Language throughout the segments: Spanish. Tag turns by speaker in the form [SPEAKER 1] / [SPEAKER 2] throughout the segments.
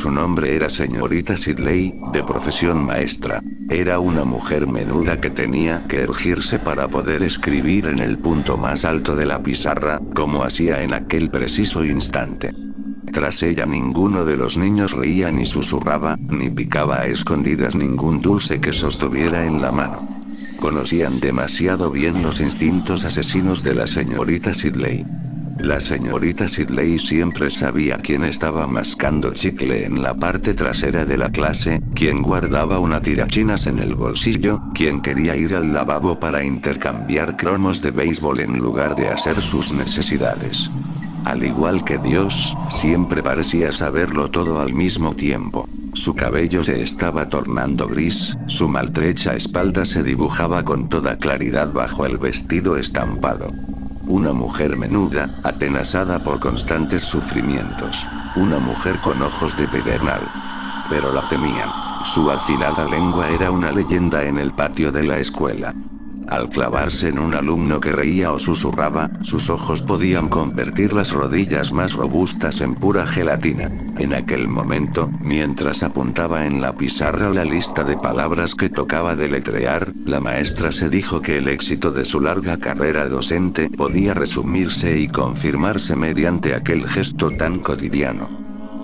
[SPEAKER 1] Su nombre era señorita Sidley, de profesión maestra. Era una mujer menuda que tenía que erguirse para poder escribir en el punto más alto de la pizarra, como hacía en aquel preciso instante. Tras ella ninguno de los niños reía ni susurraba, ni picaba a escondidas ningún dulce que sostuviera en la mano. Conocían demasiado bien los instintos asesinos de la señorita Sidley. La señorita Sidley siempre sabía quién estaba mascando chicle en la parte trasera de la clase, quién guardaba una tirachinas en el bolsillo, quién quería ir al lavabo para intercambiar cromos de béisbol en lugar de hacer sus necesidades. Al igual que Dios, siempre parecía saberlo todo al mismo tiempo. Su cabello se estaba tornando gris, su maltrecha espalda se dibujaba con toda claridad bajo el vestido estampado. Una mujer menuda, atenazada por constantes sufrimientos. Una mujer con ojos de pedernal. Pero la temían. Su afilada lengua era una leyenda en el patio de la escuela. Al clavarse en un alumno que reía o susurraba, sus ojos podían convertir las rodillas más robustas en pura gelatina. En aquel momento, mientras apuntaba en la pizarra la lista de palabras que tocaba deletrear, la maestra se dijo que el éxito de su larga carrera docente podía resumirse y confirmarse mediante aquel gesto tan cotidiano.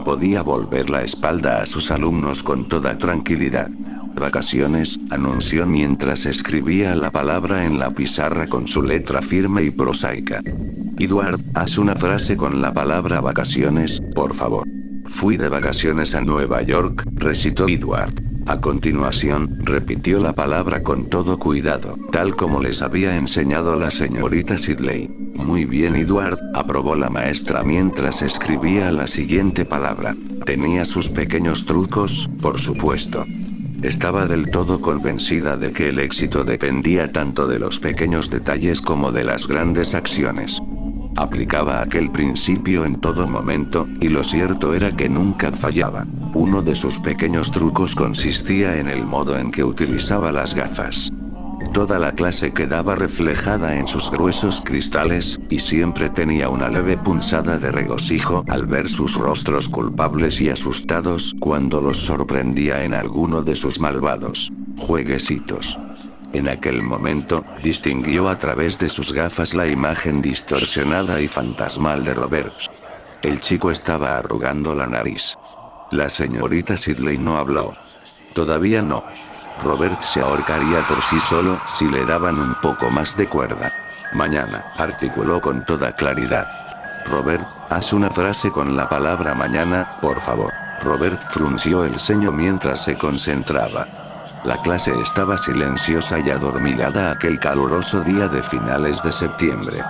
[SPEAKER 1] Podía volver la espalda a sus alumnos con toda tranquilidad. Vacaciones, anunció mientras escribía la palabra en la pizarra con su letra firme y prosaica. Edward, haz una frase con la palabra vacaciones, por favor. Fui de vacaciones a Nueva York, recitó Edward. A continuación, repitió la palabra con todo cuidado, tal como les había enseñado la señorita Sidley. Muy bien, Edward, aprobó la maestra mientras escribía la siguiente palabra. Tenía sus pequeños trucos, por supuesto. Estaba del todo convencida de que el éxito dependía tanto de los pequeños detalles como de las grandes acciones. Aplicaba aquel principio en todo momento, y lo cierto era que nunca fallaba. Uno de sus pequeños trucos consistía en el modo en que utilizaba las gafas. Toda la clase quedaba reflejada en sus gruesos cristales, y siempre tenía una leve punzada de regocijo al ver sus rostros culpables y asustados cuando los sorprendía en alguno de sus malvados jueguecitos. En aquel momento, distinguió a través de sus gafas la imagen distorsionada y fantasmal de Roberts. El chico estaba arrugando la nariz. La señorita Sidley no habló. Todavía no. Robert se ahorcaría por sí solo si le daban un poco más de cuerda. Mañana, articuló con toda claridad. Robert, haz una frase con la palabra mañana, por favor. Robert frunció el ceño mientras se concentraba. La clase estaba silenciosa y adormilada aquel caluroso día de finales de septiembre.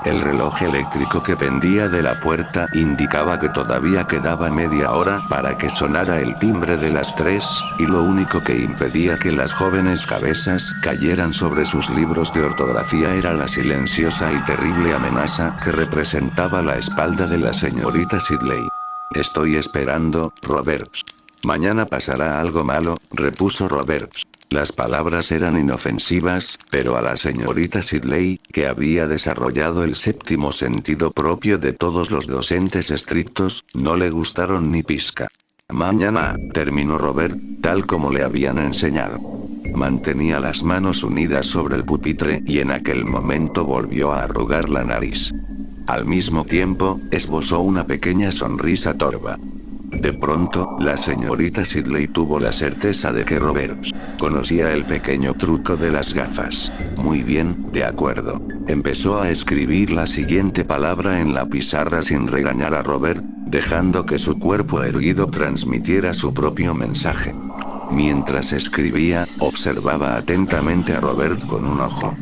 [SPEAKER 1] El reloj eléctrico que pendía de la puerta indicaba que todavía quedaba media hora para que sonara el timbre de las 3, y lo único que impedía que las jóvenes cabezas cayeran sobre sus libros de ortografía era la silenciosa y terrible amenaza que representaba la espalda de la señorita Sidley. Estoy esperando, Roberts. Mañana pasará algo malo, repuso Roberts. Las palabras eran inofensivas, pero a la señorita Sidley, que había desarrollado el séptimo sentido propio de todos los docentes estrictos, no le gustaron ni pizca. Mañana, terminó Robert, tal como le habían enseñado. Mantenía las manos unidas sobre el pupitre y en aquel momento volvió a arrugar la nariz. Al mismo tiempo, esbozó una pequeña sonrisa torva. De pronto, la señorita Sidley tuvo la certeza de que Roberts conocía el pequeño truco de las gafas. Muy bien, de acuerdo. Empezó a escribir la siguiente palabra en la pizarra sin regañar a Robert, dejando que su cuerpo erguido transmitiera su propio mensaje. Mientras escribía, observaba atentamente a Robert con un ojo.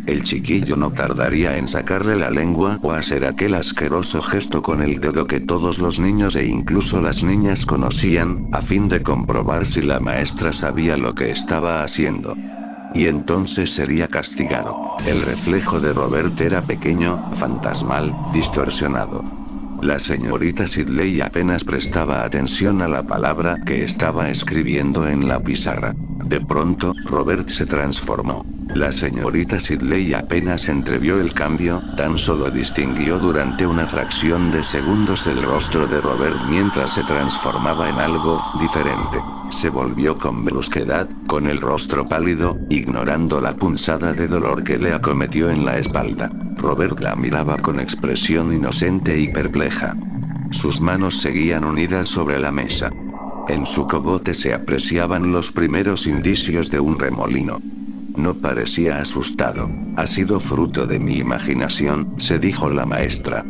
[SPEAKER 1] El chiquillo no tardaría en sacarle la lengua o hacer aquel asqueroso gesto con el dedo que todos los niños e incluso las niñas conocían, a fin de comprobar si la maestra sabía lo que estaba haciendo. Y entonces sería castigado. El reflejo de Robert era pequeño, fantasmal, distorsionado. La señorita Sidley apenas prestaba atención a la palabra que estaba escribiendo en la pizarra. De pronto, Robert se transformó. La señorita Sidley apenas entrevió el cambio, tan solo distinguió durante una fracción de segundos el rostro de Robert mientras se transformaba en algo diferente. Se volvió con brusquedad, con el rostro pálido, ignorando la punzada de dolor que le acometió en la espalda. Robert la miraba con expresión inocente y perpleja. Sus manos seguían unidas sobre la mesa. En su cogote se apreciaban los primeros indicios de un remolino. No parecía asustado. Ha sido fruto de mi imaginación, se dijo la maestra.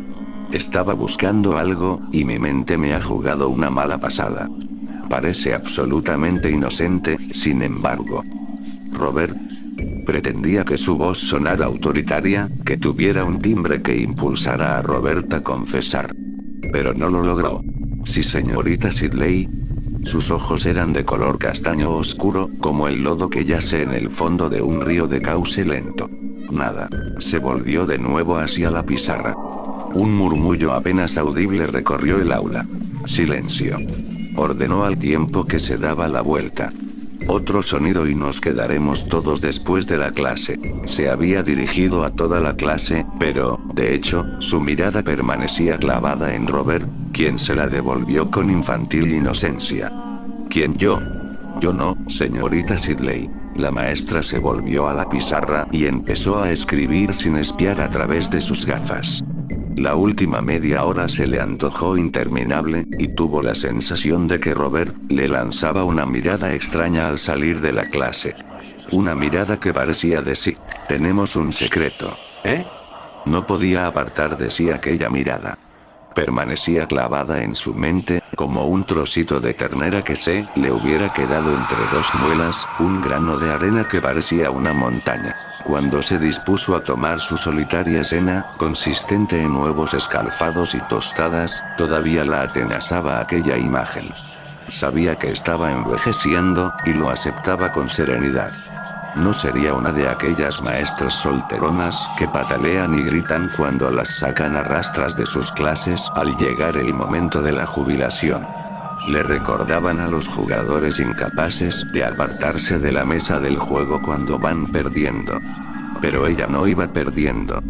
[SPEAKER 1] Estaba buscando algo, y mi mente me ha jugado una mala pasada. Parece absolutamente inocente, sin embargo. Robert pretendía que su voz sonara autoritaria, que tuviera un timbre que impulsara a Robert a confesar. Pero no lo logró. Sí, señorita Sidley. Sus ojos eran de color castaño oscuro, como el lodo que yace en el fondo de un río de cauce lento. Nada. Se volvió de nuevo hacia la pizarra. Un murmullo apenas audible recorrió el aula. Silencio. Ordenó al tiempo que se daba la vuelta. Otro sonido y nos quedaremos todos después de la clase. Se había dirigido a toda la clase, pero, de hecho, su mirada permanecía clavada en Robert, quien se la devolvió con infantil inocencia. ¿Quién, yo? Yo no, señorita Sidley. La maestra se volvió a la pizarra y empezó a escribir sin espiar a través de sus gafas. La última media hora se le antojó interminable, y tuvo la sensación de que Robert le lanzaba una mirada extraña al salir de la clase. Una mirada que parecía decir, tenemos un secreto, ¿eh? No podía apartar de sí aquella mirada. Permanecía clavada en su mente, como un trocito de ternera que se le hubiera quedado entre dos muelas, un grano de arena que parecía una montaña. Cuando se dispuso a tomar su solitaria cena, consistente en huevos escalfados y tostadas, todavía la atenazaba aquella imagen. Sabía que estaba envejeciendo, y lo aceptaba con serenidad. No sería una de aquellas maestras solteronas que patalean y gritan cuando las sacan a rastras de sus clases al llegar el momento de la jubilación. Le recordaban a los jugadores incapaces de apartarse de la mesa del juego cuando van perdiendo. Pero ella no iba perdiendo.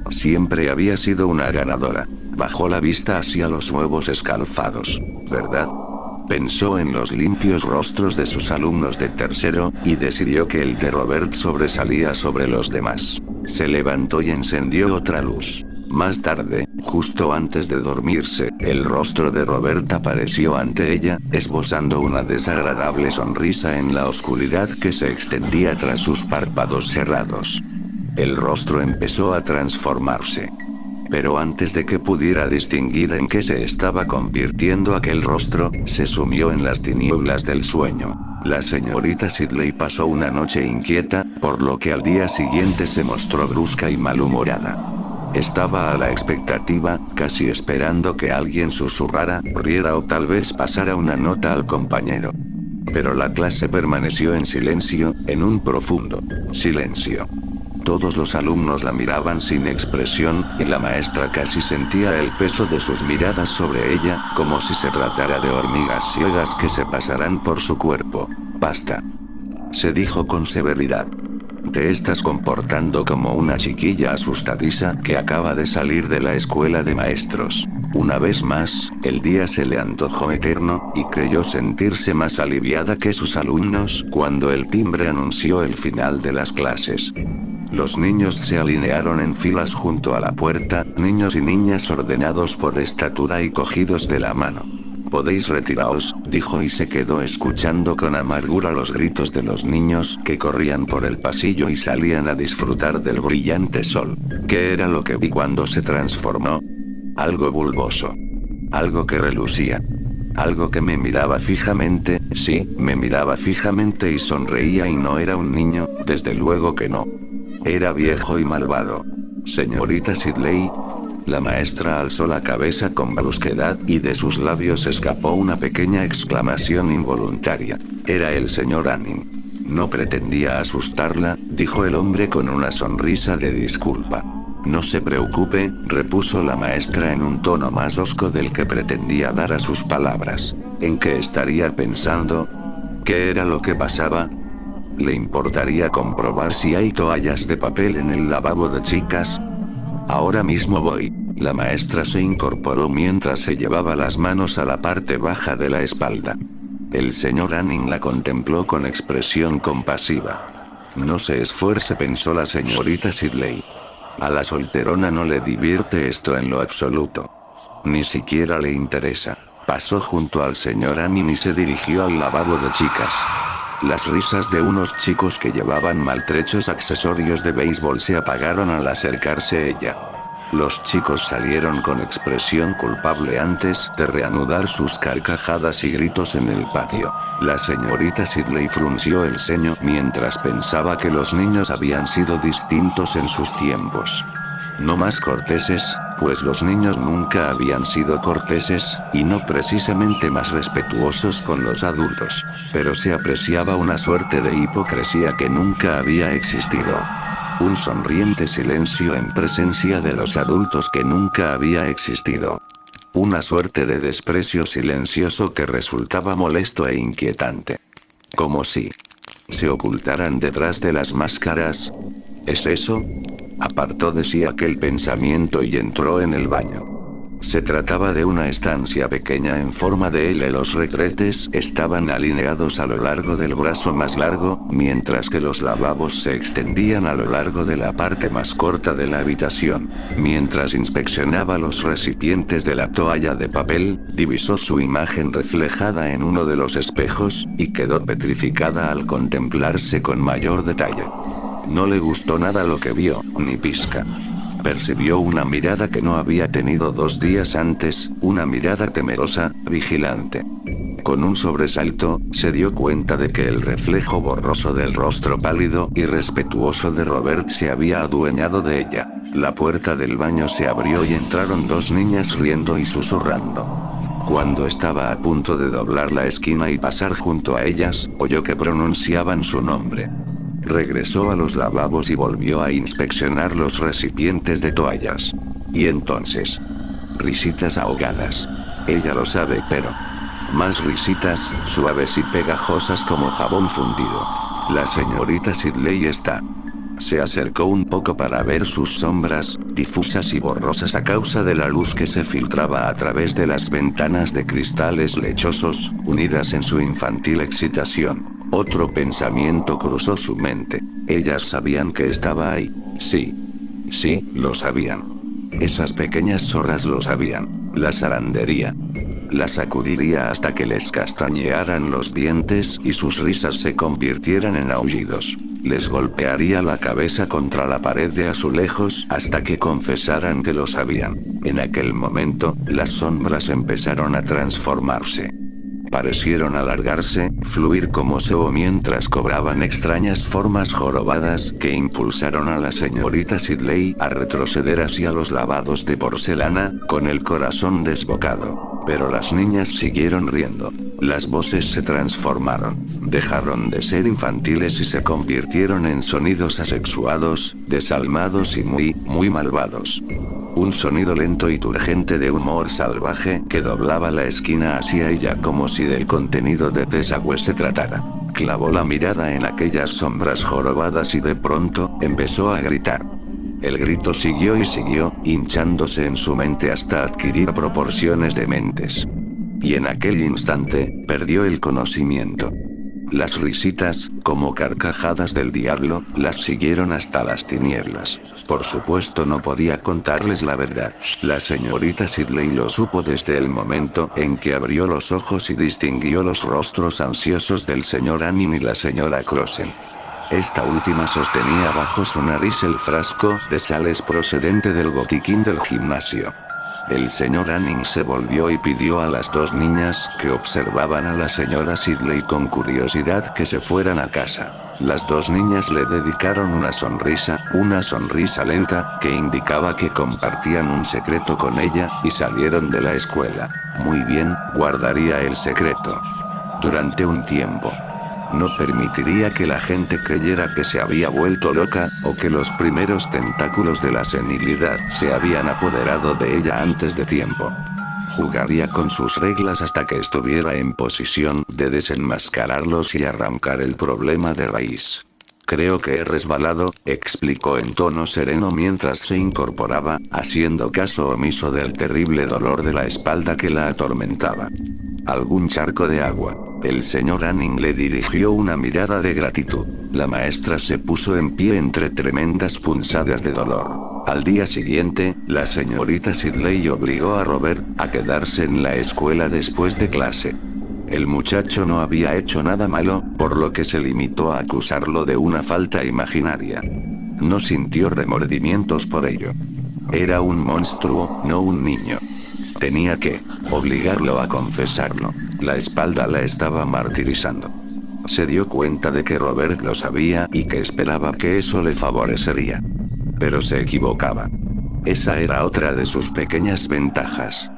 [SPEAKER 1] Siempre había sido una ganadora. Bajó la vista hacia los huevos escalfados. ¿Verdad? Pensó en los limpios rostros de sus alumnos de tercero, y decidió que el de Robert sobresalía sobre los demás. Se levantó y encendió otra luz. Más tarde, justo antes de dormirse, el rostro de Robert apareció ante ella, esbozando una desagradable sonrisa en la oscuridad que se extendía tras sus párpados cerrados. El rostro empezó a transformarse. Pero antes de que pudiera distinguir en qué se estaba convirtiendo aquel rostro, se sumió en las tinieblas del sueño. La señorita Sidley pasó una noche inquieta, por lo que al día siguiente se mostró brusca y malhumorada. Estaba a la expectativa, casi esperando que alguien susurrara, riera o tal vez pasara una nota al compañero. Pero la clase permaneció en silencio, en un profundo silencio. Todos los alumnos la miraban sin expresión, y la maestra casi sentía el peso de sus miradas sobre ella, como si se tratara de hormigas ciegas que se pasarán por su cuerpo. Basta. Se dijo con severidad. Te estás comportando como una chiquilla asustadiza que acaba de salir de la escuela de maestros. Una vez más, el día se le antojó eterno, y creyó sentirse más aliviada que sus alumnos cuando el timbre anunció el final de las clases. Los niños se alinearon en filas junto a la puerta, niños y niñas ordenados por estatura y cogidos de la mano. Podéis retiraos, dijo, y se quedó escuchando con amargura los gritos de los niños que corrían por el pasillo y salían a disfrutar del brillante sol. ¿Qué era lo que vi cuando se transformó? Algo bulboso. Algo que relucía. Algo que me miraba fijamente, sí, me miraba fijamente y sonreía, y no era un niño, desde luego que no. Era viejo y malvado. Señorita Sidley. La maestra alzó la cabeza con brusquedad, y de sus labios escapó una pequeña exclamación involuntaria. Era el señor Anning. No pretendía asustarla, dijo el hombre con una sonrisa de disculpa. No se preocupe, repuso la maestra en un tono más hosco del que pretendía dar a sus palabras. ¿En qué estaría pensando? ¿Qué era lo que pasaba? ¿Le importaría comprobar si hay toallas de papel en el lavabo de chicas? Ahora mismo voy. La maestra se incorporó mientras se llevaba las manos a la parte baja de la espalda. El señor Anning la contempló con expresión compasiva. No se esfuerce, pensó la señorita Sidley. A la solterona no le divierte esto en lo absoluto. Ni siquiera le interesa. Pasó junto al señor Anning y se dirigió al lavabo de chicas. Las risas de unos chicos que llevaban maltrechos accesorios de béisbol se apagaron al acercarse ella. Los chicos salieron con expresión culpable antes de reanudar sus carcajadas y gritos en el patio. La señorita Sidley frunció el ceño mientras pensaba que los niños habían sido distintos en sus tiempos. No más corteses, pues los niños nunca habían sido corteses, y no precisamente más respetuosos con los adultos. Pero se apreciaba una suerte de hipocresía que nunca había existido. Un sonriente silencio en presencia de los adultos que nunca había existido. Una suerte de desprecio silencioso que resultaba molesto e inquietante. Como si se ocultaran detrás de las máscaras. ¿Es eso? Apartó de sí aquel pensamiento y entró en el baño. Se trataba de una estancia pequeña en forma de L. Los retretes estaban alineados a lo largo del brazo más largo, mientras que los lavabos se extendían a lo largo de la parte más corta de la habitación. Mientras inspeccionaba los recipientes de la toalla de papel, divisó su imagen reflejada en uno de los espejos, y quedó petrificada al contemplarse con mayor detalle. No le gustó nada lo que vio, ni pizca. Percibió una mirada que no había tenido 2 días antes, una mirada temerosa, vigilante. Con un sobresalto, se dio cuenta de que el reflejo borroso del rostro pálido y respetuoso de Robert se había adueñado de ella. La puerta del baño se abrió y entraron 2 niñas riendo y susurrando. Cuando estaba a punto de doblar la esquina y pasar junto a ellas, oyó que pronunciaban su nombre. Regresó a los lavabos y volvió a inspeccionar los recipientes de toallas. Y entonces, risitas ahogadas. Ella lo sabe, pero más risitas, suaves y pegajosas como jabón fundido. La señorita Sidley está. Se acercó un poco para ver sus sombras, difusas y borrosas a causa de la luz que se filtraba a través de las ventanas de cristales lechosos, unidas en su infantil excitación. Otro pensamiento cruzó su mente. Ellas sabían que estaba ahí. Sí. Sí, lo sabían. Esas pequeñas zorras lo sabían. La zarandería. La sacudiría hasta que les castañearan los dientes y sus risas se convirtieran en aullidos. Les golpearía la cabeza contra la pared de azulejos hasta que confesaran que lo sabían. En aquel momento, las sombras empezaron a transformarse. Parecieron alargarse, fluir como cebo mientras cobraban extrañas formas jorobadas que impulsaron a la señorita Sidley a retroceder hacia los lavados de porcelana, con el corazón desbocado. Pero las niñas siguieron riendo. Las voces se transformaron. Dejaron de ser infantiles y se convirtieron en sonidos asexuados, desalmados y muy malvados. Un sonido lento y turgente de humor salvaje que doblaba la esquina hacia ella como si del contenido de desagüe se tratara. Clavó la mirada en aquellas sombras jorobadas y de pronto, empezó a gritar. El grito siguió y siguió, hinchándose en su mente hasta adquirir proporciones dementes. Y en aquel instante, perdió el conocimiento. Las risitas, como carcajadas del diablo, las siguieron hasta las tinieblas. Por supuesto no podía contarles la verdad. La señorita Sidley lo supo desde el momento en que abrió los ojos y distinguió los rostros ansiosos del señor Anning y la señora Crossen. Esta última sostenía bajo su nariz el frasco de sales procedente del botiquín del gimnasio. El señor Anning se volvió y pidió a las 2 niñas que observaban a la señora Sidley con curiosidad que se fueran a casa. Las 2 niñas le dedicaron una sonrisa lenta, que indicaba que compartían un secreto con ella, y salieron de la escuela. Muy bien, guardaría el secreto. Durante un tiempo. No permitiría que la gente creyera que se había vuelto loca, o que los primeros tentáculos de la senilidad se habían apoderado de ella antes de tiempo. Jugaría con sus reglas hasta que estuviera en posición de desenmascararlos y arrancar el problema de raíz. Creo que he resbalado, explicó en tono sereno mientras se incorporaba, haciendo caso omiso del terrible dolor de la espalda que la atormentaba. ¿Algún charco de agua? El señor Anning le dirigió una mirada de gratitud. La maestra se puso en pie entre tremendas punzadas de dolor. Al día siguiente, la señorita Sidley obligó a Robert a quedarse en la escuela después de clase. El muchacho no había hecho nada malo, por lo que se limitó a acusarlo de una falta imaginaria. No sintió remordimientos por ello. Era un monstruo, no un niño. Tenía que obligarlo a confesarlo. La espalda la estaba martirizando. Se dio cuenta de que Robert lo sabía y que esperaba que eso le favorecería. Pero se equivocaba. Esa era otra de sus pequeñas ventajas.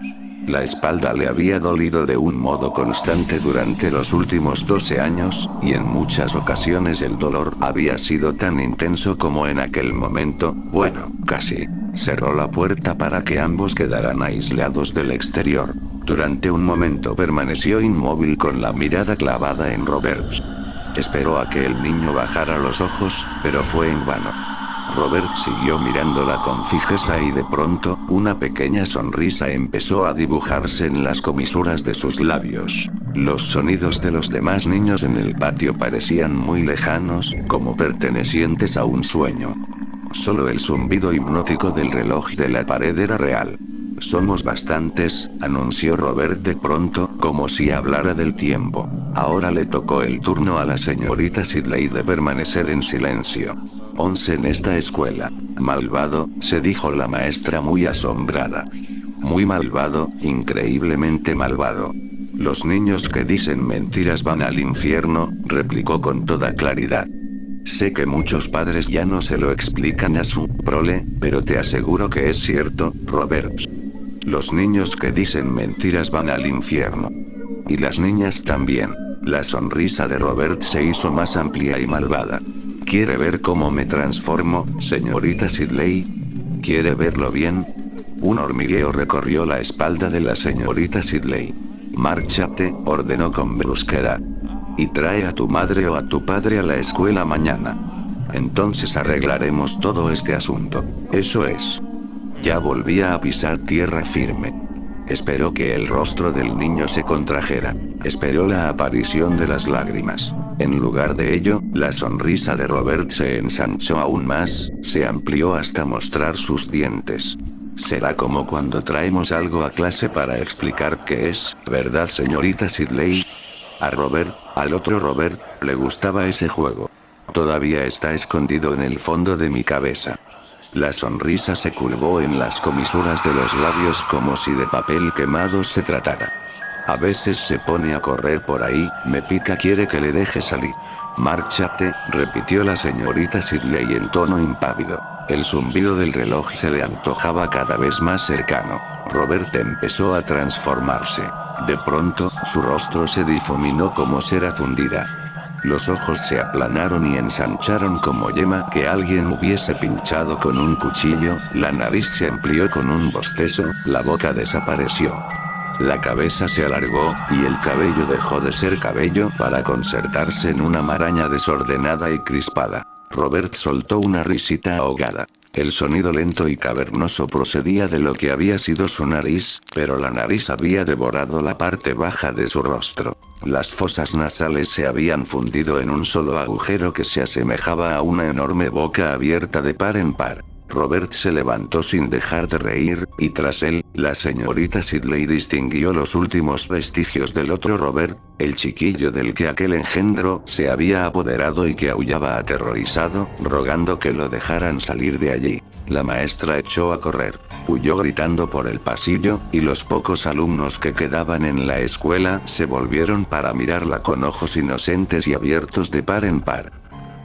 [SPEAKER 1] La espalda le había dolido de un modo constante durante los últimos 12 años, y en muchas ocasiones el dolor había sido tan intenso como en aquel momento, bueno, casi. Cerró la puerta para que ambos quedaran aislados del exterior. Durante un momento permaneció inmóvil con la mirada clavada en Robert. Esperó a que el niño bajara los ojos, pero fue en vano. Robert siguió mirándola con fijeza y de pronto, una pequeña sonrisa empezó a dibujarse en las comisuras de sus labios. Los sonidos de los demás niños en el patio parecían muy lejanos, como pertenecientes a un sueño. Solo el zumbido hipnótico del reloj de la pared era real. Somos bastantes, anunció Robert de pronto, como si hablara del tiempo. Ahora le tocó el turno a la señorita Sidley de permanecer en silencio. 11 en esta escuela. Malvado, se dijo la maestra muy asombrada. Muy malvado, increíblemente malvado. Los niños que dicen mentiras van al infierno, replicó con toda claridad. Sé que muchos padres ya no se lo explican a su prole, pero te aseguro que es cierto, Robert. Los niños que dicen mentiras van al infierno. Y las niñas también. La sonrisa de Robert se hizo más amplia y malvada. ¿Quiere ver cómo me transformo, señorita Sidley? ¿Quiere verlo bien? Un hormigueo recorrió la espalda de la señorita Sidley. Márchate, ordenó con brusquedad. Y trae a tu madre o a tu padre a la escuela mañana. Entonces arreglaremos todo este asunto. Eso es. Ya volvía a pisar tierra firme. Esperó que el rostro del niño se contrajera. Esperó la aparición de las lágrimas. En lugar de ello, la sonrisa de Robert se ensanchó aún más, se amplió hasta mostrar sus dientes. Será como cuando traemos algo a clase para explicar qué es, ¿verdad, señorita Sidley? A Robert, al otro Robert, le gustaba ese juego. Todavía está escondido en el fondo de mi cabeza. La sonrisa se curvó en las comisuras de los labios como si de papel quemado se tratara. A veces se pone a correr por ahí, me pica, quiere que le deje salir. Márchate, repitió la señorita Sidley en tono impávido. El zumbido del reloj se le antojaba cada vez más cercano. Robert empezó a transformarse. De pronto, su rostro se difuminó como cera fundida. Los ojos se aplanaron y ensancharon como yema que alguien hubiese pinchado con un cuchillo, la nariz se amplió con un bostezo, la boca desapareció. La cabeza se alargó, y el cabello dejó de ser cabello para concertarse en una maraña desordenada y crispada. Robert soltó una risita ahogada. El sonido lento y cavernoso procedía de lo que había sido su nariz, pero la nariz había devorado la parte baja de su rostro. Las fosas nasales se habían fundido en un solo agujero que se asemejaba a una enorme boca abierta de par en par. Robert se levantó sin dejar de reír, y tras él, la señorita Sidley distinguió los últimos vestigios del otro Robert, el chiquillo del que aquel engendro se había apoderado y que aullaba aterrorizado, rogando que lo dejaran salir de allí. La maestra echó a correr, huyó gritando por el pasillo, y los pocos alumnos que quedaban en la escuela se volvieron para mirarla con ojos inocentes y abiertos de par en par.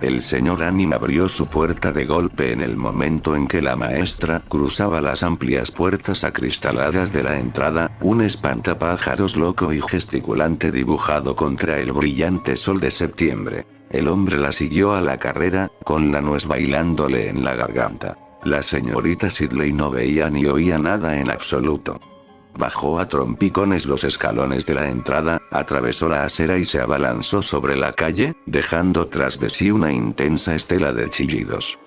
[SPEAKER 1] El señor Anning abrió su puerta de golpe en el momento en que la maestra cruzaba las amplias puertas acristaladas de la entrada, un espantapájaros loco y gesticulante dibujado contra el brillante sol de septiembre. El hombre la siguió a la carrera, con la nuez bailándole en la garganta. La señorita Sidley no veía ni oía nada en absoluto. Bajó a trompicones los escalones de la entrada, atravesó la acera y se abalanzó sobre la calle, dejando tras de sí una intensa estela de chillidos.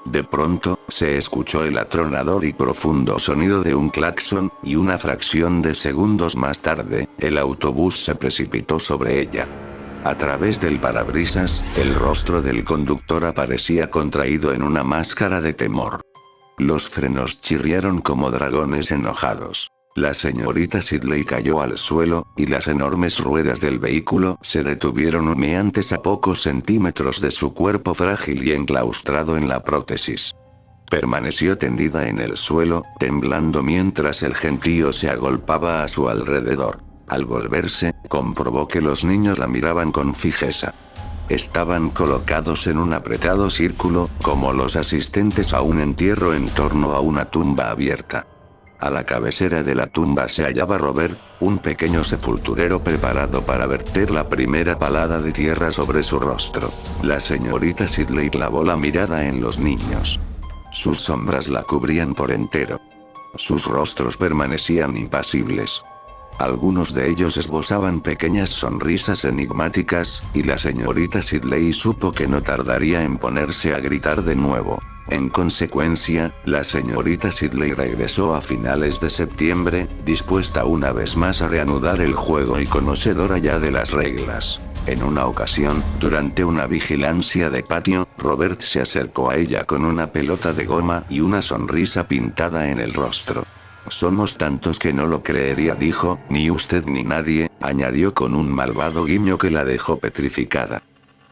[SPEAKER 1] De pronto, se escuchó el atronador y profundo sonido de un claxon, y una fracción de segundos más tarde, el autobús se precipitó sobre ella. A través del parabrisas, el rostro del conductor aparecía contraído en una máscara de temor. Los frenos chirriaron como dragones enojados. La señorita Sidley cayó al suelo, y las enormes ruedas del vehículo se detuvieron humeantes a pocos centímetros de su cuerpo frágil y enclaustrado en la prótesis. Permaneció tendida en el suelo, temblando mientras el gentío se agolpaba a su alrededor. Al volverse, comprobó que los niños la miraban con fijeza. Estaban colocados en un apretado círculo, como los asistentes a un entierro en torno a una tumba abierta. A la cabecera de la tumba se hallaba Robert, un pequeño sepulturero preparado para verter la primera palada de tierra sobre su rostro. La señorita Sidley clavó la mirada en los niños. Sus sombras la cubrían por entero. Sus rostros permanecían impasibles. Algunos de ellos esbozaban pequeñas sonrisas enigmáticas, y la señorita Sidley supo que no tardaría en ponerse a gritar de nuevo. En consecuencia, la señorita Sidley regresó a finales de septiembre, dispuesta una vez más a reanudar el juego y conocedora ya de las reglas. En una ocasión, durante una vigilancia de patio, Robert se acercó a ella con una pelota de goma y una sonrisa pintada en el rostro. «Somos tantos que no lo creería», dijo, «ni usted ni nadie», añadió con un malvado guiño que la dejó petrificada.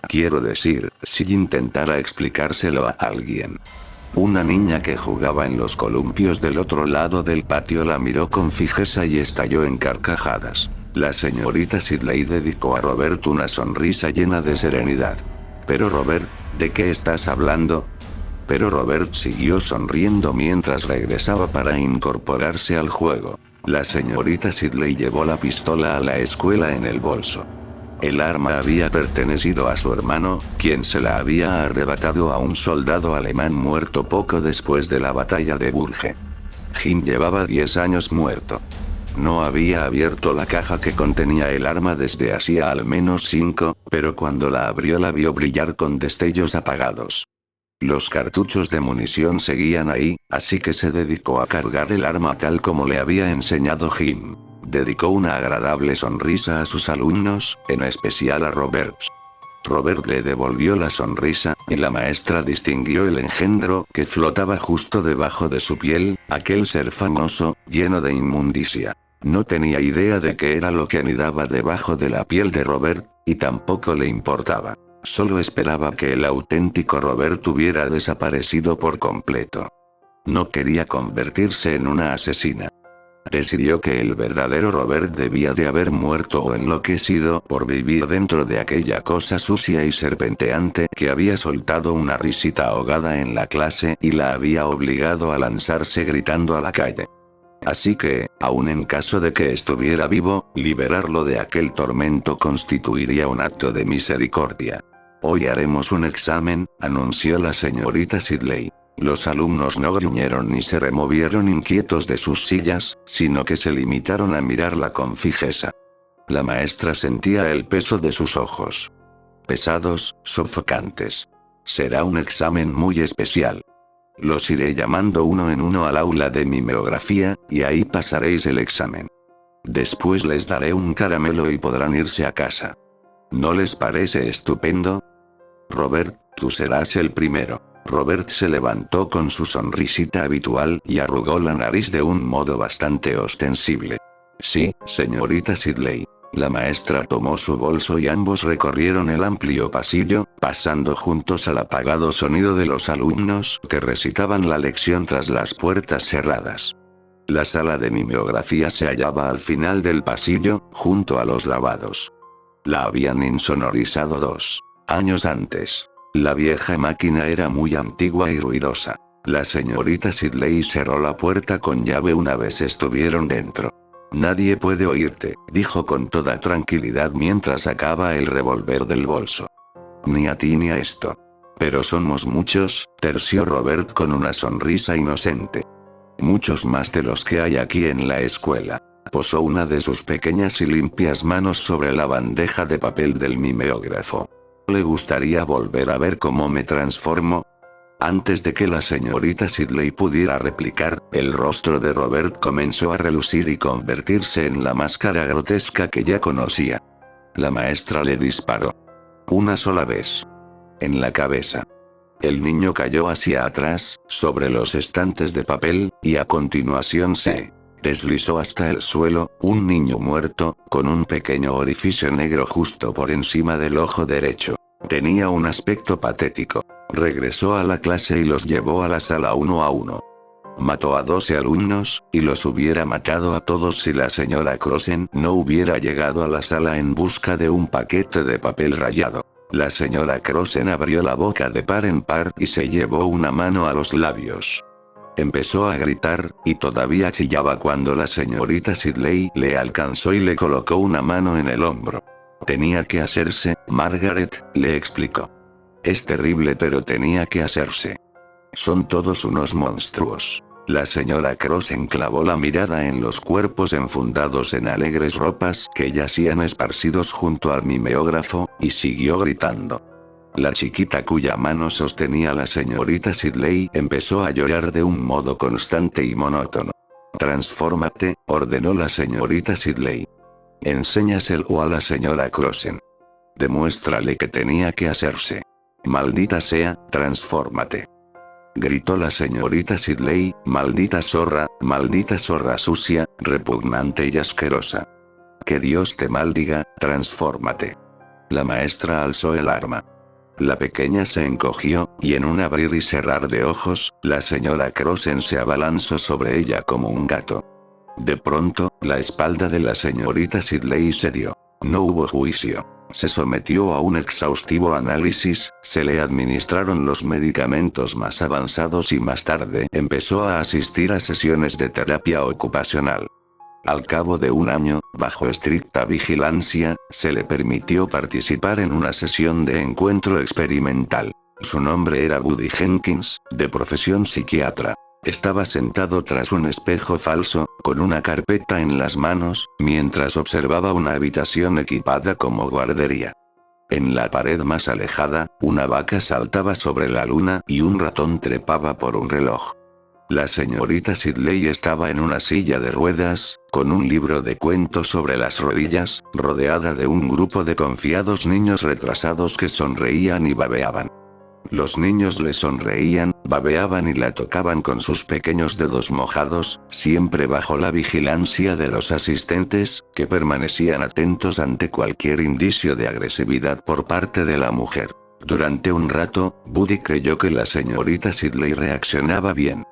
[SPEAKER 1] Quiero decir, si intentara explicárselo a alguien. Una niña que jugaba en los columpios del otro lado del patio la miró con fijeza y estalló en carcajadas. La señorita Sidley dedicó a Robert una sonrisa llena de serenidad. «Pero Robert, ¿de qué estás hablando?». Pero Robert siguió sonriendo mientras regresaba para incorporarse al juego. La señorita Sidley llevó la pistola a la escuela en el bolso. El arma había pertenecido a su hermano, quien se la había arrebatado a un soldado alemán muerto poco después de la batalla de Bulge. Jim llevaba 10 años muerto. No había abierto la caja que contenía el arma desde hacía al menos 5, pero cuando la abrió la vio brillar con destellos apagados. Los cartuchos de munición seguían ahí, así que se dedicó a cargar el arma tal como le había enseñado Jim. Dedicó una agradable sonrisa a sus alumnos, en especial a Robert. Robert le devolvió la sonrisa, y la maestra distinguió el engendro que flotaba justo debajo de su piel, aquel ser famoso, lleno de inmundicia. No tenía idea de qué era lo que anidaba debajo de la piel de Robert, y tampoco le importaba. Solo esperaba que el auténtico Robert hubiera desaparecido por completo. No quería convertirse en una asesina. Decidió que el verdadero Robert debía de haber muerto o enloquecido por vivir dentro de aquella cosa sucia y serpenteante que había soltado una risita ahogada en la clase y la había obligado a lanzarse gritando a la calle. Así que, aun en caso de que estuviera vivo, liberarlo de aquel tormento constituiría un acto de misericordia. «Hoy haremos un examen», anunció la señorita Sidley. Los alumnos no gruñeron ni se removieron inquietos de sus sillas, sino que se limitaron a mirarla con fijeza. La maestra sentía el peso de sus ojos. Pesados, sofocantes. «Será un examen muy especial. Los iré llamando uno en uno al aula de mimeografía, y ahí pasaréis el examen. Después les daré un caramelo y podrán irse a casa. ¿No les parece estupendo? Robert, tú serás el primero». Robert se levantó con su sonrisita habitual y arrugó la nariz de un modo bastante ostensible. «Sí, señorita Sidley». La maestra tomó su bolso y ambos recorrieron el amplio pasillo, pasando juntos al apagado sonido de los alumnos que recitaban la lección tras las puertas cerradas. La sala de mimeografía se hallaba al final del pasillo, junto a los lavados. La habían insonorizado 2 años antes. La vieja máquina era muy antigua y ruidosa. La señorita Sidley cerró la puerta con llave una vez estuvieron dentro. «Nadie puede oírte», dijo con toda tranquilidad mientras sacaba el revólver del bolso. «Ni a ti ni a esto». «Pero somos muchos», terció Robert con una sonrisa inocente. muchos más de los que hay aquí en la escuela. Posó una de sus pequeñas y limpias manos sobre la bandeja de papel del mimeógrafo. ¿Le gustaría volver a ver cómo me transformo? Antes de que la señorita Sidley pudiera replicar, el rostro de Robert comenzó a relucir y convertirse en la máscara grotesca que ya conocía. La maestra le disparó. Una sola vez. En la cabeza. El niño cayó hacia atrás, sobre los estantes de papel, y a continuación se deslizó hasta el suelo, un niño muerto, con un pequeño orificio negro justo por encima del ojo derecho. Tenía un aspecto patético. Regresó a la clase y los llevó a la sala uno a uno. Mató a 12 alumnos, y los hubiera matado a todos si la señora Crossen no hubiera llegado a la sala en busca de un paquete de papel rayado. La señora Crossen abrió la boca de par en par y se llevó una mano a los labios. Empezó a gritar, y todavía chillaba cuando la señorita Sidley le alcanzó y le colocó una mano en el hombro. Tenía que hacerse, Margaret, le explicó. Es terrible pero tenía que hacerse. Son todos unos monstruos. La señora Crossen clavó la mirada en los cuerpos enfundados en alegres ropas que yacían esparcidos junto al mimeógrafo, y siguió gritando. La chiquita cuya mano sostenía la señorita Sidley empezó a llorar de un modo constante y monótono. Transfórmate, ordenó la señorita Sidley. Enséñaselo a la señora Crossen. Demuéstrale que tenía que hacerse. Maldita sea, transfórmate. Gritó la señorita Sidley, maldita zorra sucia, repugnante y asquerosa. Que Dios te maldiga, transfórmate. La maestra alzó el arma. La pequeña se encogió, y en un abrir y cerrar de ojos, la señora Crossen se abalanzó sobre ella como un gato. De pronto, la espalda de la señorita Sidley cedió. No hubo juicio. Se sometió a un exhaustivo análisis, se le administraron los medicamentos más avanzados y más tarde empezó a asistir a sesiones de terapia ocupacional. Al cabo de un año, bajo estricta vigilancia, se le permitió participar en una sesión de encuentro experimental. Su nombre era Buddy Jenkins, de profesión psiquiatra. Estaba sentado tras un espejo falso, con una carpeta en las manos, mientras observaba una habitación equipada como guardería. En la pared más alejada, una vaca saltaba sobre la luna y un ratón trepaba por un reloj. La señorita Sidley estaba en una silla de ruedas, con un libro de cuentos sobre las rodillas, rodeada de un grupo de confiados niños retrasados que sonreían y babeaban. Los niños le sonreían, babeaban y la tocaban con sus pequeños dedos mojados, siempre bajo la vigilancia de los asistentes, que permanecían atentos ante cualquier indicio de agresividad por parte de la mujer. Durante un rato, Buddy creyó que la señorita Sidley reaccionaba bien.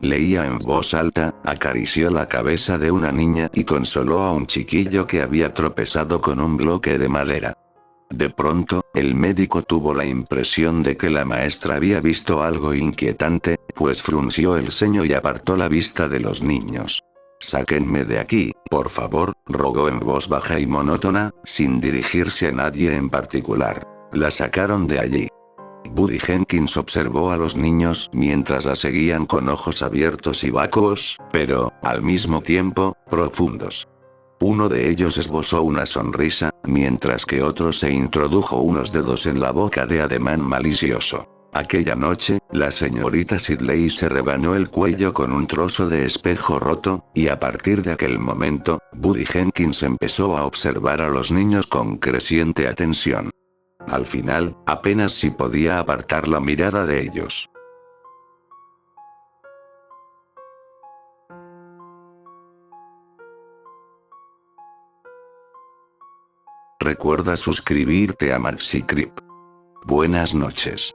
[SPEAKER 1] Leía en voz alta, acarició la cabeza de una niña y consoló a un chiquillo que había tropezado con un bloque de madera. De pronto, el médico tuvo la impresión de que la maestra había visto algo inquietante, pues frunció el ceño y apartó la vista de los niños. «Sáquenme de aquí, por favor», rogó en voz baja y monótona, sin dirigirse a nadie en particular. La sacaron de allí. Buddy Jenkins observó a los niños mientras la seguían con ojos abiertos y vacuos, pero, al mismo tiempo, profundos. Uno de ellos esbozó una sonrisa, mientras que otro se introdujo unos dedos en la boca de ademán malicioso. Aquella noche, la señorita Sidley se rebanó el cuello con un trozo de espejo roto, y a partir de aquel momento, Buddy Jenkins empezó a observar a los niños con creciente atención. Al final, apenas si podía apartar la mirada de ellos. Recuerda suscribirte a MaxiCreep. Buenas noches.